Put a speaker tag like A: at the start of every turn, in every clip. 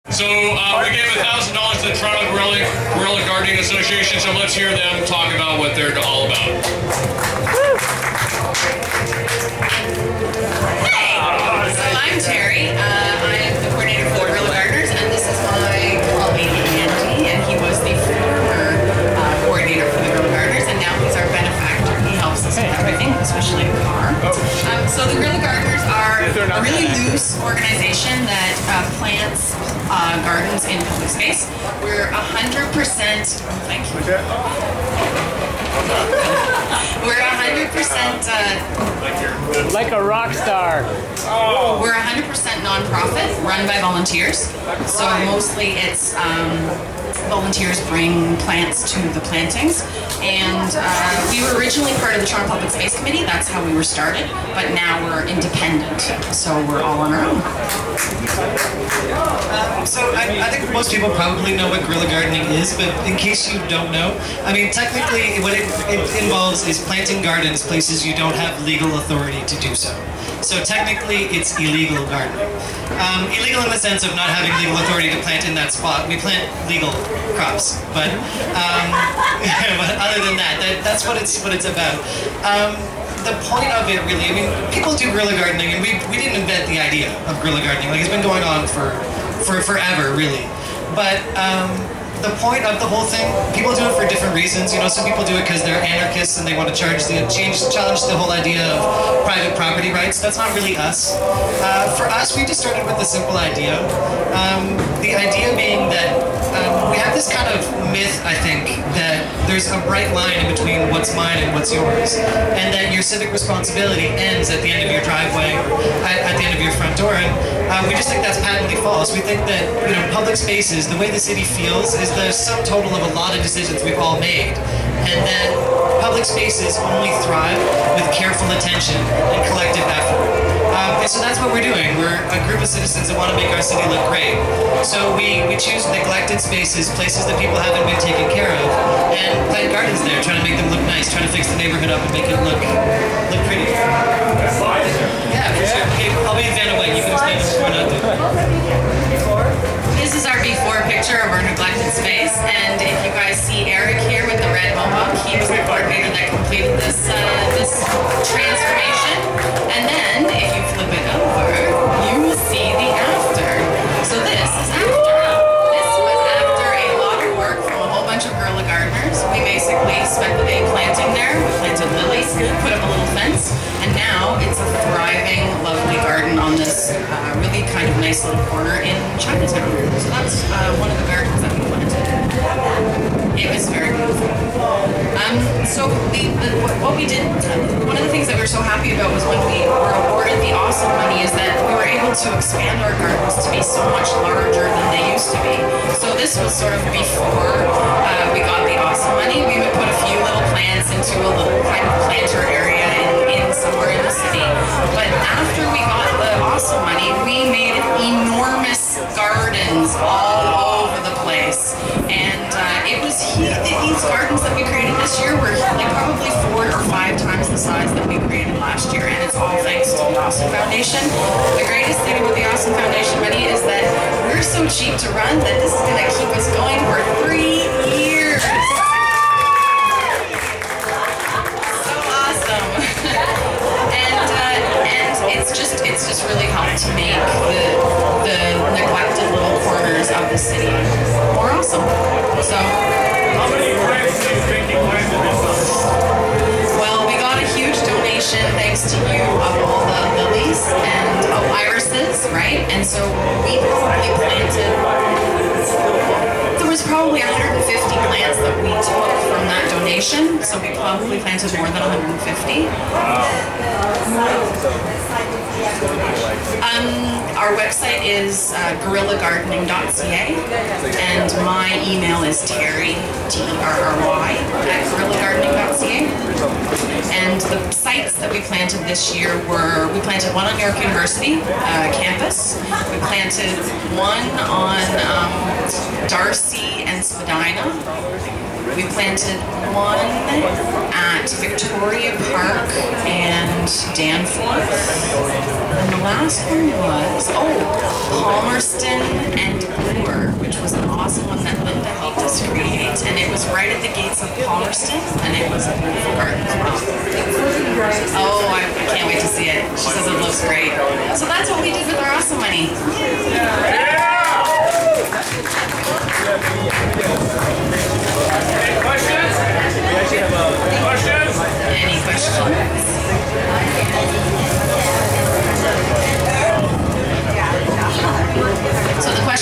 A: So we gave $1,000 to the Toronto Guerilla Gardening Association, so let's hear them talk about what they're all about.
B: Hey, so I'm Terry. I'm the coordinator for the Guerilla Gardeners, and this is my colleague Andy, and he was the former coordinator for the Guerilla Gardeners, and now he's our benefactor. He helps us with everything, especially the car. So the Guerilla Gardeners are a really loose organization that plants gardens in public space. We're 100%, thank you. We're 100%
C: like a rock star.
B: We're 100% nonprofit, run by volunteers. So mostly it's volunteers bring plants to the plantings. And we were originally part of the Toronto Public Space Committee. That's how we were started. But now we're independent. So we're all on our own.
D: So I think most people probably know what guerrilla gardening is, but in case you don't know, I mean, technically what it involves is planting gardens places you don't have legal authority to do so. So technically it's illegal gardening. Illegal in the sense of not having legal authority to plant in that spot. We plant legal crops, but but other than that, that's what it's about. The point of it really, I mean, people do guerrilla gardening, and we didn't invent the idea of guerrilla gardening. Like, it's been going on for forever, really. But the point of the whole thing, people do it for different reasons. You know, some people do it because they're anarchists and they want to challenge the whole idea of private property rights. That's not really us. For us, we just started with a simple idea. The idea being that we have this kind of myth, I think, that there's a bright line in between what's mine and what's yours, and that your civic responsibility ends at the end of your driveway, at the end of your front door. And we just think that's patently false. We think that, you know, public spaces, the way the city feels, is the sum total of a lot of decisions we've all made, and that public spaces only thrive with careful attention and collective effort. And so that's what we're doing. We're a group of citizens that want to make our city look great. So we choose neglected spaces, places that people haven't been taken care of, and plant gardens there, trying to make them look nice, trying to fix the neighborhood up and make it look pretty. Yeah, for sure. Okay, I'll be Vanna White. You can explain this before not doing.
B: This is our before picture of our neglected space, and if you guys see Eric here with the red mohawk, he was the coordinator that completed this transformation. And then, if you flip it over, you will see the after. So this is after. This was after a lot of work from a whole bunch of guerrilla gardeners. We basically spent the day planting there. We planted lilies, put up a little fence, and now it's a thriving, lovely garden on this really kind of nice little corner in Chinatown. So that's one of the gardens that we planted. It was very beautiful. So what we did, one of the things that we were so happy about was when we were awarded the Awesome money is that we were able to expand our gardens to be so much larger than they used to be. So this was sort of before we got the Awesome money. We would put a few little plants into a little kind of planter area in somewhere in the city. But after we got the Awesome money, we made enormous gardens all over the place. And it was these gardens that we created this year were like probably 4 or 5 times the size that we created last year, and it's all thanks to the Awesome Foundation. The greatest thing about the Awesome Foundation money is that we're so cheap to run that this is going to keep us going for 3 years. So awesome. and it's just really helped to make the neglected little corners of the city more awesome. So,
A: how many plants do you think you planted this summer?
B: Well, we got a huge donation thanks to you of all the lilies and irises, right? And so we probably planted, there was probably 150 plants that we took from that donation. So we probably planted more than 150. Our website is guerillagardening.ca, and my email is Terry, Terry, @guerillagardening.ca. And the sites that we planted this year were, we planted one on York University campus, we planted one on Darcy and Spadina, we planted one at Victoria Park and Danforth, and the last one was, Palmerston and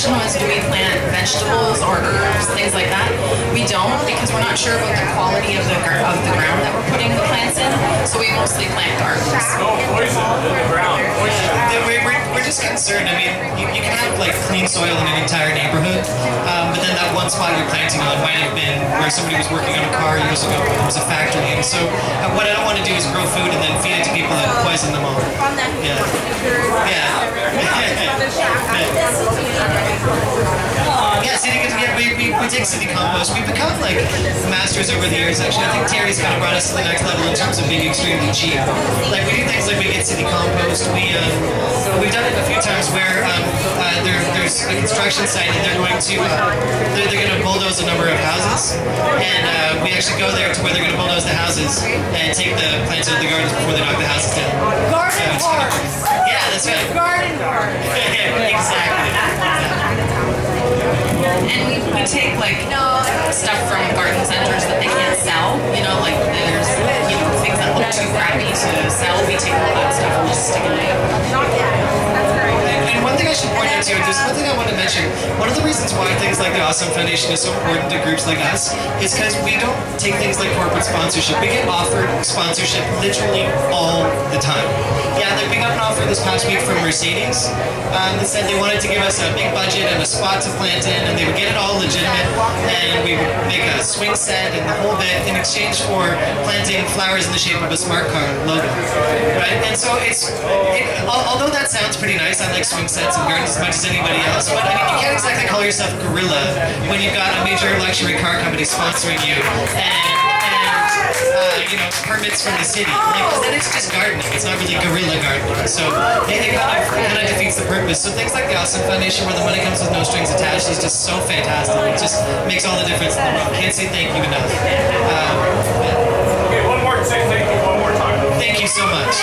B: question was, do we plant vegetables or herbs, things like that? We don't, because we're not sure about the quality of the ground that we're putting the plants in, so we mostly plant gardens.
A: No poison in the ground.
D: We're just concerned. I mean, you can have like clean soil in an entire neighborhood, but then that one spot you're planting on might have been where somebody was working on a car years ago. It was a factory, and so what I don't want to do is grow food and then feed it to people and poison them all. Yeah. We take city compost. We've become like masters over the years. Actually, I think Terry's kind of brought us to the next level in terms of being extremely cheap. Like we do things like we get city compost. We've done it a few times where there's a construction site and they're going to bulldoze a number of houses, and we actually go there to where they're going to bulldoze the houses and take the plants out of the gardens before they knock the houses down.
B: Garden parks.
D: Yeah, that's right.
B: Garden parks.
D: Exactly.
B: And we take like stuff from garden centers that they can't sell. You know, like there's things that look too crappy to sell. We take all that stuff and just stick it away.
D: And one thing I should point out to you, there's one thing I want to mention. One of the reasons why things like the Awesome Foundation is so important to groups like us is because we don't take things like corporate sponsorship. We get offered sponsorship literally all the time. Yeah, like we got an offer this past week from Mercedes that said they wanted to give us a big budget and a spot to plant in, and they would get it all legitimate, and we would make a swing set and the whole bit in exchange for planting flowers in the shape of a smart car logo, right? And so although that sounds pretty nice, I like swing sets and gardens as much as anybody else, but I mean, you can't exactly call yourself Guerilla when you've got a major luxury car company sponsoring you and permits from the city. Like, then it's just gardening. It's not really guerrilla gardening. So it kind of defeats the purpose. So things like the Awesome Foundation, where the money comes with no strings attached, is just so fantastic. It just makes all the difference in the world. Can't say thank you enough.
A: Okay, one more time.
D: Thank you so much.